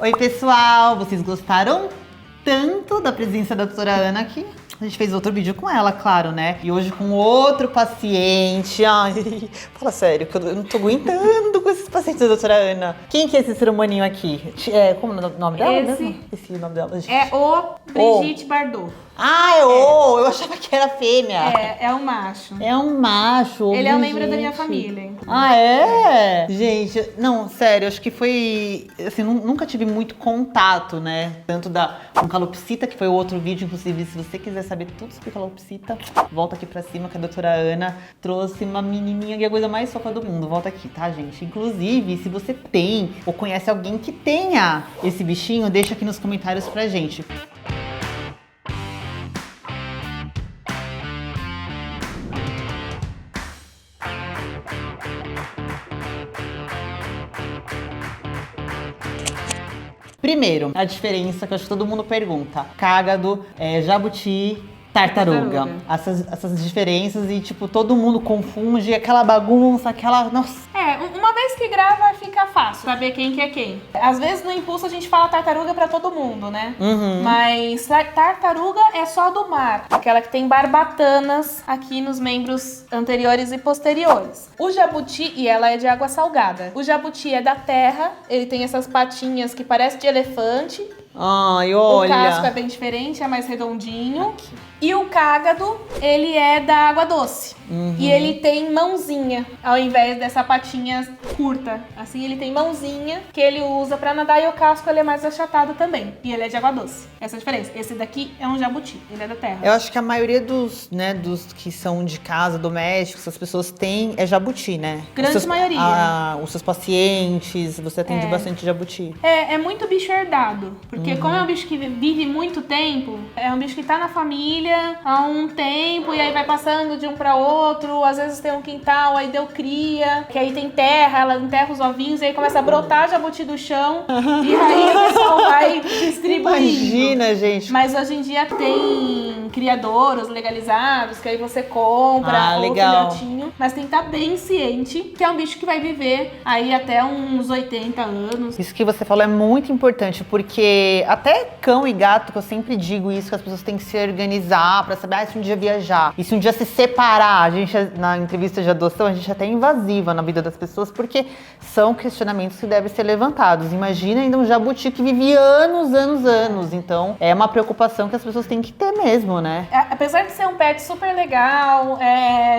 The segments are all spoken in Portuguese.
Oi, pessoal! Vocês gostaram tanto da presença da doutora Ana que a gente fez outro vídeo com ela, claro, né? E hoje com outro paciente. Ai, fala sério, que eu não tô aguentando com esses pacientes da doutora Ana. Quem que é esse ser humaninho aqui? Como é o nome dela mesmo? Esqueci o nome dela, gente. É o Brigitte Bardot. Ah, é o! Eu achava que era fêmea. É um macho. É um macho. Ele é um membro da minha família. Ah, é? Gente, não, sério, acho que foi, assim, nunca tive muito contato, né? Tanto com calopsita, que foi o outro vídeo, inclusive, se você quiser saber tudo sobre calopsita, volta aqui pra cima, que a doutora Ana trouxe uma menininha que é a coisa mais fofa do mundo. Volta aqui, tá, gente? Inclusive, se você tem ou conhece alguém que tenha esse bichinho, deixa aqui nos comentários pra gente. Primeiro, a diferença que eu acho que todo mundo pergunta: cágado, jabuti, tartaruga. Essas diferenças e, tipo, todo mundo confunde aquela bagunça, nossa. Uma vez que grava, fica fácil saber quem que é quem. Às vezes, no impulso, a gente fala tartaruga pra todo mundo, né? Uhum. Mas tartaruga é só do mar. Aquela que tem barbatanas aqui nos membros anteriores e posteriores. O jabuti, e ela é de água salgada. O jabuti é da terra, ele tem essas patinhas que parecem de elefante. Ai, olha. O casco é bem diferente, é mais redondinho. Aqui. E o cágado, ele é da água doce. Uhum. E ele tem mãozinha, ao invés dessa patinha curta. Assim, ele tem mãozinha que ele usa pra nadar, e o casco ele é mais achatado também. E ele é de água doce. Essa é a diferença. Esse daqui é um jabuti, ele é da terra. Eu acho que a maioria dos que são de casa, domésticos, as pessoas têm, é jabuti, né? Grande maioria. Os seus pacientes, você atende bastante jabuti. É muito bicho herdado. Porque como é um bicho que vive muito tempo, é um bicho que tá na família há um tempo, e aí vai passando de um pra outro, às vezes tem um quintal, aí deu cria, que aí tem terra, ela enterra os ovinhos, e aí começa a brotar jabuti do chão, e aí o pessoal vai distribuindo. Imagina, gente. Mas hoje em dia tem criadouros legalizados, que aí você compra o filhotinho, mas tem que estar bem ciente que é um bicho que vai viver aí até uns 80 anos. Isso que você falou é muito importante, porque até cão e gato, que eu sempre digo isso, que as pessoas têm que se organizar pra saber, se um dia viajar, e se um dia se separar. A gente, na entrevista de adoção, a gente é até invasiva na vida das pessoas, porque são questionamentos que devem ser levantados. Imagina ainda um jabuti que vive anos. Então, é uma preocupação que as pessoas têm que ter mesmo, né? Apesar de ser um pet super legal,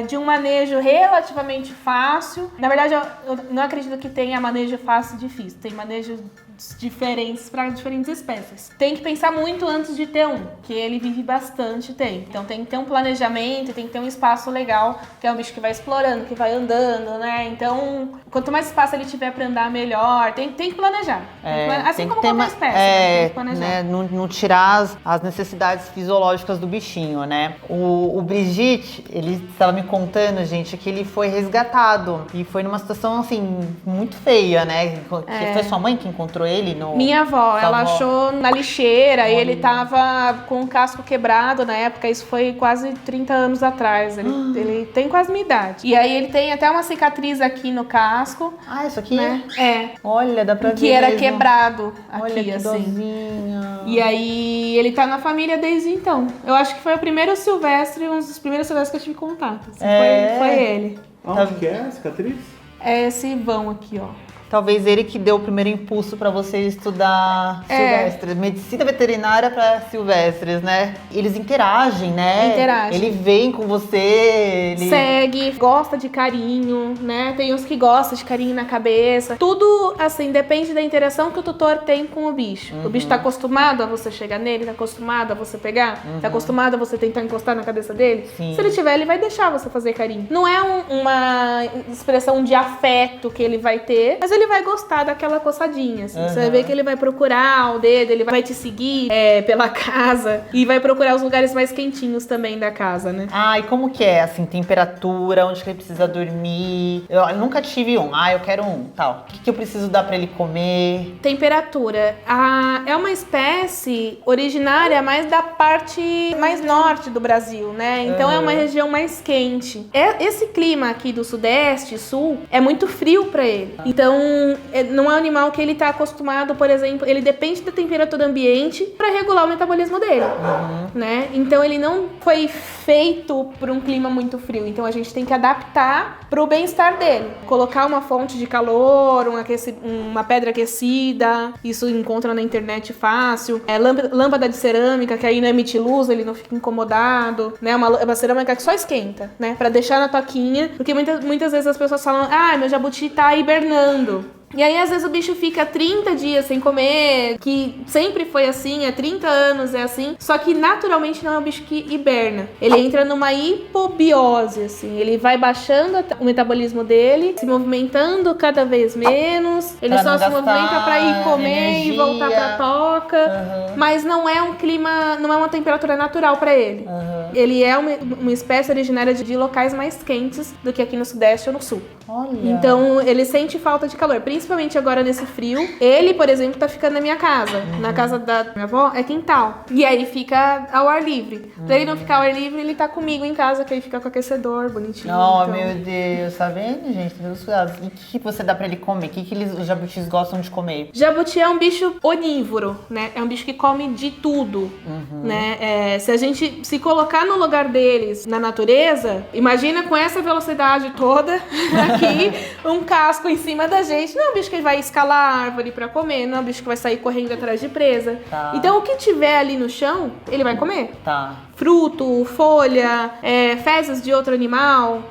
de um manejo relativamente fácil, na verdade, eu não acredito que tenha manejo fácil e difícil. Tem manejo diferentes para diferentes espécies. Tem que pensar muito antes de ter um, que ele vive bastante tempo. Então tem que ter um planejamento, tem que ter um espaço legal, que é um bicho que vai explorando, que vai andando, né? Então, quanto mais espaço ele tiver para andar, melhor. Tem que planejar. Assim como qualquer espécie, tem que planejar. Né? Não tirar as necessidades fisiológicas do bichinho, né? O Brigitte, ele estava me contando, gente, que ele foi resgatado e foi numa situação, assim, muito feia, né? Que foi sua mãe que encontrou ele no... Minha avó, ela achou na lixeira, e ele tava com o casco quebrado na época, isso foi quase 30 anos atrás, ele tem quase minha idade. E aí ele tem até uma cicatriz aqui no casco. Ah, isso aqui? Né? Olha, dá pra ver que era mesmo. Quebrado aqui, olha que assim. Dozinha. E aí ele tá na família desde então. Eu acho que foi o primeiro silvestre, um dos primeiros silvestres que eu tive contato. Assim, foi ele. Onde que é a cicatriz? É esse vão aqui, ó. Talvez ele que deu o primeiro impulso para você estudar silvestres. Medicina veterinária para silvestres, né? Eles interagem, né? Interagem. Ele vem com você, ele... Segue, gosta de carinho, né? Tem uns que gostam de carinho na cabeça. Tudo, assim, depende da interação que o tutor tem com o bicho. O bicho tá acostumado a você chegar nele, tá acostumado a você pegar, tá acostumado a você tentar encostar na cabeça dele. Sim. Se ele tiver, ele vai deixar você fazer carinho. Não é uma expressão de afeto que ele vai ter, mas ele vai gostar daquela coçadinha, assim. Você vai ver que ele vai procurar o dedo, ele vai te seguir pela casa e vai procurar os lugares mais quentinhos também da casa, né? Ah, e como que é, assim, temperatura, onde que ele precisa dormir? Eu nunca tive um, eu quero um, tal. O que eu preciso dar pra ele comer? Temperatura. É uma espécie originária mais da parte mais norte do Brasil, né? Então é uma região mais quente. Esse clima aqui do sudeste, sul, é muito frio pra ele. Então não é um animal que ele tá acostumado, por exemplo, ele depende da temperatura ambiente para regular o metabolismo dele, né? Então ele não foi feito para um clima muito frio, então a gente tem que adaptar para o bem-estar dele. Colocar uma fonte de calor, uma pedra aquecida, isso encontra na internet fácil. Lâmpada de cerâmica, que aí não emite luz, ele não fica incomodado, né? Uma cerâmica que só esquenta, né? Pra deixar na toquinha, porque muitas vezes as pessoas falam, meu jabuti tá hibernando. E aí, às vezes, o bicho fica 30 dias sem comer, que sempre foi assim, há 30 anos é assim. Só que, naturalmente, não é um bicho que hiberna. Ele entra numa hipobiose, assim. Ele vai baixando o metabolismo dele, se movimentando cada vez menos. Ele só se movimenta pra ir comer e voltar pra toca. Mas não é um clima, não é uma temperatura natural pra ele. Ele é uma espécie originária de locais mais quentes do que aqui no Sudeste ou no Sul. Olha. Então, ele sente falta de calor. Principalmente agora nesse frio. Ele, por exemplo, tá ficando na minha casa. Na casa da minha avó é quintal. E aí fica ao ar livre. Pra ele não ficar ao ar livre, ele tá comigo em casa, que aí fica com aquecedor, bonitinho. Oh, então... meu Deus. Tá vendo, gente? Tem os cuidados. E o que você dá pra ele comer? O que os jabutis gostam de comer? Jabuti é um bicho onívoro, né? É um bicho que come de tudo, né? Se a gente se colocar no lugar deles na natureza, imagina com essa velocidade toda aqui, um casco em cima da gente. Não é um bicho que vai escalar a árvore pra comer, não é um bicho que vai sair correndo atrás de presa. Tá. Então o que tiver ali no chão, ele vai comer. Tá. Fruto, folha, fezes de outro animal.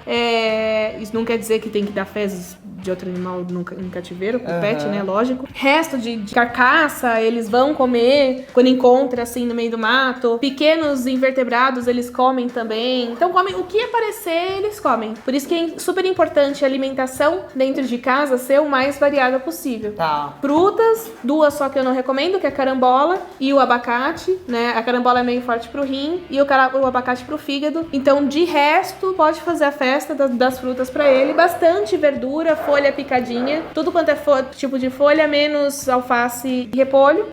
Isso não quer dizer que tem que dar fezes de outro animal em cativeiro, pro pet, né? Lógico. Resto de carcaça, eles vão comer quando encontra, assim, no meio do mato. Pequenos invertebrados, eles comem também. Então, comem o que aparecer, eles comem. Por isso que é super importante a alimentação dentro de casa ser o mais variada possível. Tá. Frutas, 2 só que eu não recomendo, que é a carambola e o abacate, né? A carambola é meio forte pro rim e o abacate pro fígado. Então, de resto, pode fazer a festa das frutas pra ele. Bastante verdura, folha picadinha, tudo quanto é tipo de folha, menos alface e repolho.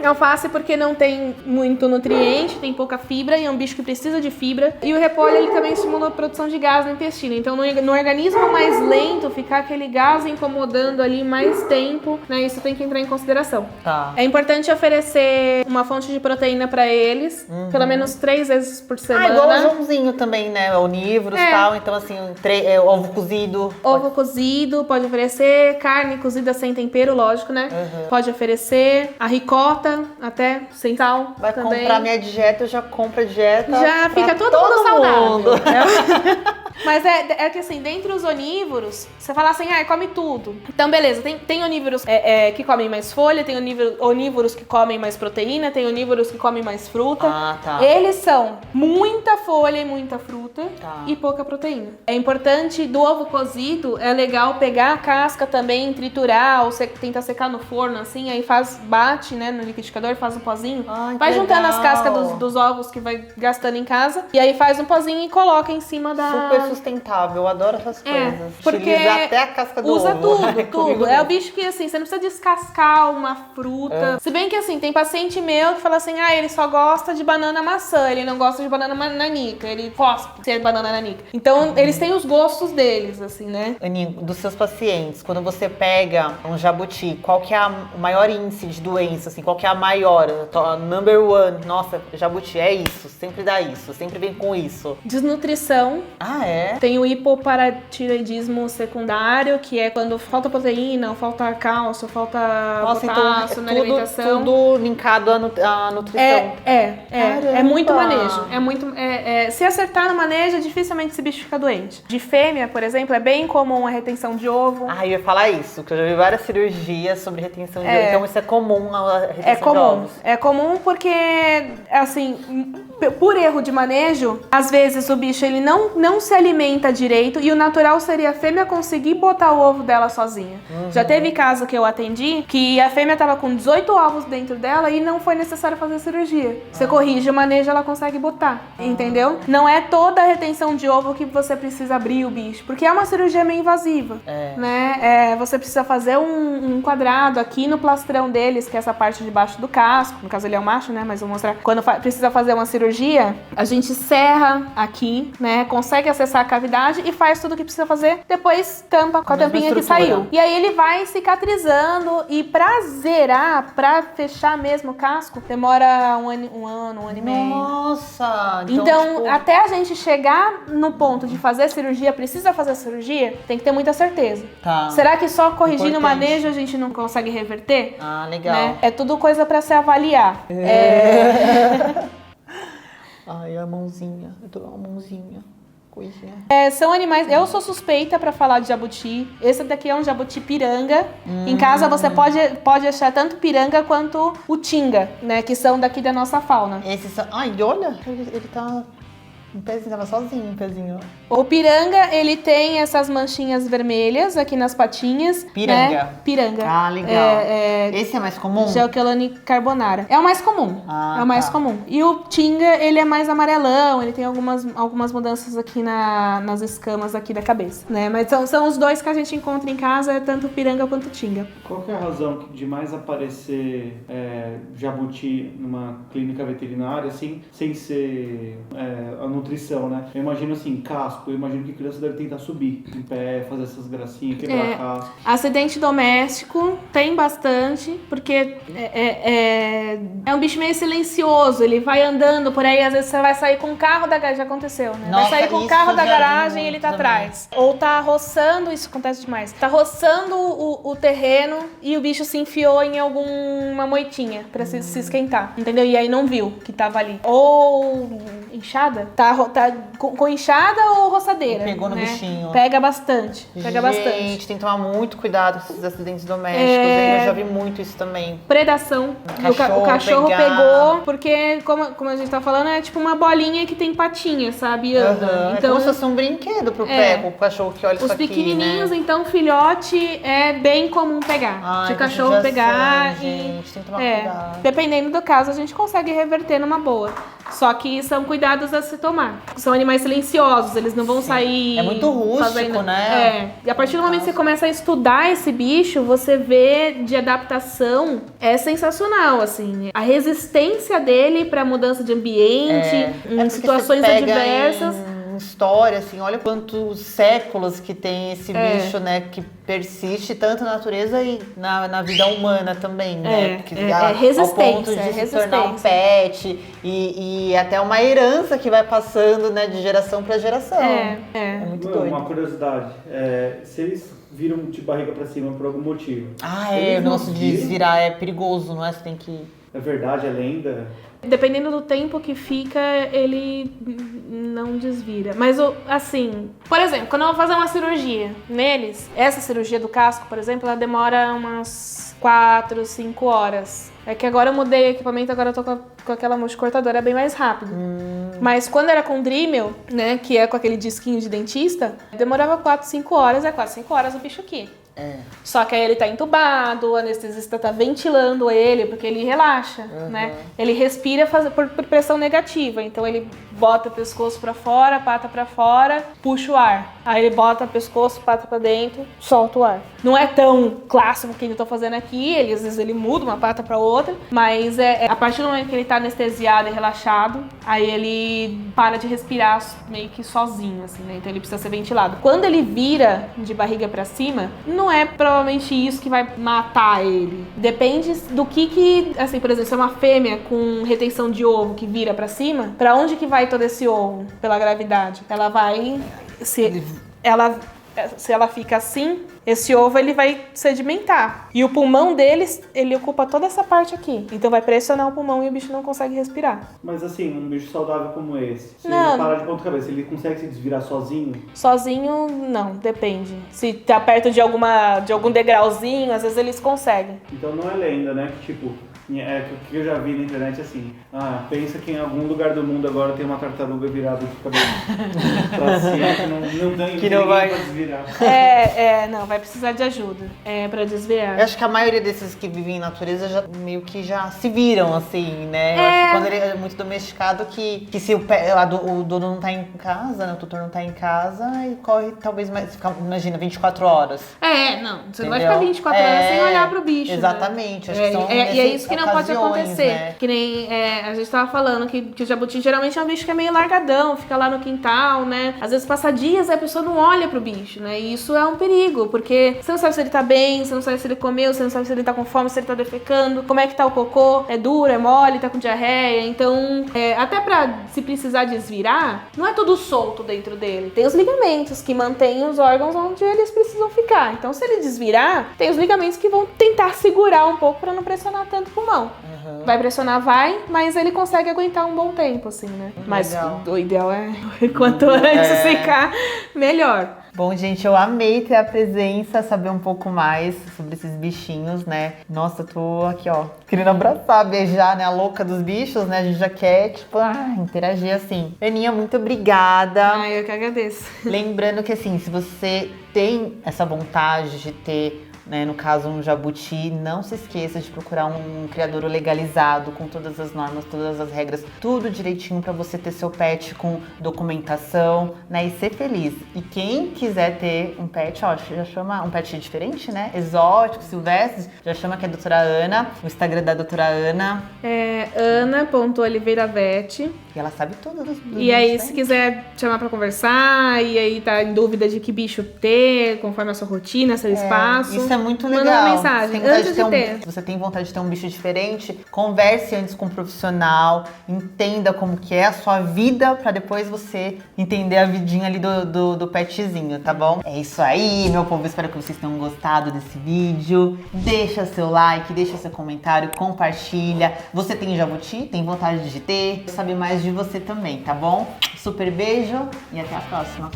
Alface porque não tem muito nutriente, tem pouca fibra e é um bicho que precisa de fibra. E o repolho, ele também estimula a produção de gás no intestino. Então, no organismo mais lento, ficar aquele gás incomodando ali mais tempo, né? Isso tem que entrar em consideração. Tá. É importante oferecer uma fonte de proteína pra eles, pelo menos 3 vezes por semana. Igual o Joãozinho também, né? Onívoros e tal. Então, assim, ovo cozido. Ovo cozido, pode oferecer. Carne cozida sem tempero, lógico, né? Pode oferecer. A ricota, até sem sal. Vai também. comprar minha dieta, eu já compro a dieta. Já fica todo mundo saudável. Mas é que assim, dentre os onívoros, você fala assim, come tudo. Então, beleza, tem onívoros que comem mais folha, tem onívoros que comem mais proteína, tem onívoros que comem mais fruta. Ah, tá. Eles são muita folha e muita fruta e pouca proteína. É importante, do ovo cozido, é legal pegar a casca também, triturar, ou tentar secar no forno, assim, aí bate, né, no liquidificador, faz um pozinho. Ai, vai juntando legal. as cascas dos ovos que vai gastando em casa, e aí faz um pozinho e coloca em cima da... Super sustentável, eu adoro essas coisas. Porque utiliza até a casca do usa ovo. tudo. É o bicho que, assim, você não precisa descascar uma fruta. Se bem que, assim, tem paciente meu que fala assim, ele só gosta de banana maçã, ele não gosta de banana nanica, ele cospe ser banana nanica. Então, eles têm os gostos deles, assim, né? Aninha, dos seus pacientes, quando você pega um jabuti, qual que é o maior índice de doença, assim, qual que é a maior, number one? Nossa, jabuti é isso, sempre dá isso, sempre vem com isso. Desnutrição. Ah, é? Tem o hipoparatiroidismo secundário, que é quando falta proteína, falta cálcio, falta potássio na alimentação. Tudo linkado à nutrição. É muito manejo. Se acertar no manejo, dificilmente esse bicho fica doente. De fêmea, por exemplo, é bem comum a retenção de ovo. Eu ia falar isso, que eu já vi várias cirurgias sobre retenção de ovo. Então isso é comum, a retenção de ovos. É comum porque, assim, por erro de manejo, às vezes o bicho ele não se alimenta direito e o natural seria a fêmea conseguir botar o ovo dela sozinha. Já teve caso que eu atendi que a fêmea tava com 18 ovos dentro dela e não foi necessário fazer cirurgia. Você corrige o manejo, ela consegue botar, entendeu? Não é toda a retenção de ovo que você precisa abrir o bicho, porque é uma cirurgia meio invasiva, né? Você precisa fazer um quadrado aqui no plastrão deles, que é essa parte de baixo do casco. No caso ele é um macho, né? Mas vou mostrar. Quando precisa fazer uma cirurgia, a gente serra aqui, né? Consegue acessar atravessar a cavidade e faz tudo o que precisa fazer, depois tampa com a Mesma tampinha que estrutura. saiu. E aí ele vai cicatrizando e pra zerar, pra fechar mesmo o casco, demora um ano e meio. Nossa! Então, tipo, até a gente chegar no ponto de fazer cirurgia, precisa fazer cirurgia, tem que ter muita certeza. Tá. Será que só corrigindo o Importante. manejo a gente não consegue reverter? Ah, legal. Né? É tudo coisa pra se avaliar. Ai, a mãozinha. Eu dou uma mãozinha. Coisinha. São animais. Eu sou suspeita pra falar de jabuti. Esse daqui é um jabuti piranga. Em casa você pode achar tanto piranga quanto o tinga, né? Que são daqui da nossa fauna. Esses são... Ai, olha! Ele tá... Um pezinho, tava sozinho, um pezinho. O piranga, ele tem essas manchinhas vermelhas aqui nas patinhas. Piranga. Né? Piranga. Ah, legal. Esse é mais comum? Gelkelane carbonara. É o mais comum. Ah, é o mais tá. comum. E o tinga, ele é mais amarelão, ele tem algumas mudanças aqui nas escamas aqui da cabeça, né? Mas são os dois que a gente encontra em casa, tanto o piranga quanto o tinga. Qual que é a razão de mais aparecer jabuti numa clínica veterinária, assim, sem ser a nutrição, né? Eu imagino assim, casco, eu imagino que a criança deve tentar subir em pé, fazer essas gracinhas, quebrar casco. Acidente doméstico tem bastante, porque é um bicho meio silencioso, ele vai andando por aí, às vezes você vai sair com o carro da garagem, já aconteceu, né? Nossa, vai sair com o isso carro da já vi garagem e muito ele tá também. atrás. Ou tá roçando, isso acontece demais, tá roçando o terreno e o bicho se enfiou em alguma moitinha pra se esquentar, entendeu? E aí não viu que tava ali. Ou enxada, tá com enxada ou roçadeira. Pegou no né? bichinho. Pega bastante, Gente, tem que tomar muito cuidado com esses acidentes domésticos. Hein? Eu já vi muito isso também. Predação. O cachorro pegar. pegou, porque, como a gente tá falando, é tipo uma bolinha que tem patinha, sabe? E anda. É Então, como se fosse um brinquedo pro pé, pro cachorro que olha os isso aqui, pequenininhos, né? então, filhote é bem comum pegar. Ai, de que cachorro judiação, pegar gente, tem que tomar cuidado. dependendo do caso, a gente consegue reverter numa boa. Só que são cuidados a se tomar. São animais silenciosos, eles não vão sair... É muito rústico, né? E a partir do momento que você começa a estudar esse bicho, você vê de adaptação, é sensacional, assim. A resistência dele pra mudança de ambiente, em porque situações você pega adversas. Em história, assim, olha quantos séculos que tem esse bicho, né? Que persiste tanto na natureza e na vida humana também, né? Porque resistência, ao ponto de se tornar um pet e até uma herança que vai passando, né? De geração para geração. É muito doido. Uma curiosidade, se eles viram de barriga pra cima por algum motivo. O nosso desvirar é perigoso, não é? Você tem que... É verdade, é lenda? Dependendo do tempo que fica, ele não desvira. Mas, assim, por exemplo, quando eu vou fazer uma cirurgia neles, essa cirurgia do casco, por exemplo, ela demora umas 4, 5 horas. É que agora eu mudei o equipamento, agora eu tô com aquela multicortadora, é bem mais rápido. Mas quando era com Dremel, né, que é com aquele disquinho de dentista, demorava 4, 5 horas, 4, 5 horas o bicho aqui. Só que aí ele tá entubado, o anestesista tá ventilando ele, porque ele relaxa, né? Ele respira por pressão negativa, então ele bota o pescoço pra fora, pata pra fora, puxa o ar. Aí ele bota o pescoço, pata pra dentro, solta o ar. Não é tão clássico que eu tô fazendo aqui, às vezes ele muda uma pata pra outra, mas a partir do momento que ele tá anestesiado e relaxado, aí ele para de respirar meio que sozinho, assim, né? Então ele precisa ser ventilado. Quando ele vira de barriga pra cima, não é provavelmente isso que vai matar ele. Depende do que assim, por exemplo, se é uma fêmea com retenção de ovo que vira pra cima, pra onde que vai todo esse ovo pela gravidade? Ela vai... Se ela fica assim, esse ovo ele vai sedimentar. E o pulmão deles, ele ocupa toda essa parte aqui. Então vai pressionar o pulmão e o bicho não consegue respirar. Mas assim, um bicho saudável como esse, se Não. ele parar de ponta cabeça, ele consegue se desvirar sozinho? Sozinho, não, depende. Se tá perto de algum degrauzinho, às vezes eles conseguem. Então não é lenda, né? Que tipo, o que eu já vi na internet assim, pensa que em algum lugar do mundo agora tem uma tartaruga virada de cabeça pra cima, que não tem Que não vai pra desvirar. Não, vai precisar de ajuda pra desviar. Eu acho que a maioria desses que vivem em natureza meio que já se viram, assim, né? Eu acho que quando ele é muito domesticado, que se o dono não tá em casa, né? O tutor não tá em casa, e corre talvez mais, imagina, 24 horas. Não, você não vai ficar 24 horas sem olhar pro bicho. Exatamente, Né? acho que são e é isso que não pode ocasiões, acontecer. né? Que nem a gente tava falando que o jabuti geralmente é um bicho que é meio largadão, fica lá no quintal, né? Às vezes passa dias e a pessoa não olha pro bicho, né? E isso é um perigo, porque você não sabe se ele tá bem, você não sabe se ele comeu, você não sabe se ele tá com fome, se ele tá defecando, como é que tá o cocô, é duro, é mole, tá com diarreia. Então, até pra se precisar desvirar, não é tudo solto dentro dele. Tem os ligamentos que mantêm os órgãos onde eles precisam ficar. Então, se ele desvirar, tem os ligamentos que vão tentar segurar um pouco pra não pressionar tanto o pulmão. Vai pressionar, mas ele consegue aguentar um bom tempo, assim, né? Mas Legal. o ideal é quanto antes ficar melhor. Bom, gente, eu amei ter a presença, saber um pouco mais sobre esses bichinhos, né? Nossa, eu tô aqui, ó, querendo abraçar, beijar, né? A louca dos bichos, né? A gente já quer, tipo, interagir assim. Aninha, muito obrigada. Ai, eu que agradeço. Lembrando que, assim, se você tem essa vontade de ter, né, no caso, um jabuti, não se esqueça de procurar um criadouro legalizado, com todas as normas, todas as regras, tudo direitinho pra você ter seu pet com documentação, né, e ser feliz. E quem quiser ter um pet, ó, já chama um pet diferente, né, exótico, silvestre, já chama que é a doutora Ana, o Instagram da doutora Ana. É ana.oliveiravete. E ela sabe tudo dos E aí, bichos, se né? quiser chamar pra conversar, e aí tá em dúvida de que bicho ter, conforme a sua rotina, seu espaço. Isso é muito manda legal. uma mensagem, Você tem vontade antes de de ter. Se você tem vontade de ter um bicho diferente, converse antes com um profissional, entenda como que é a sua vida, pra depois você entender a vidinha ali do petzinho, tá bom? É isso aí, meu povo. Espero que vocês tenham gostado desse vídeo. Deixa seu like, deixa seu comentário, compartilha. Você tem jabuti? Tem vontade de ter? Saber mais de você também, tá bom? Super beijo e até a próxima.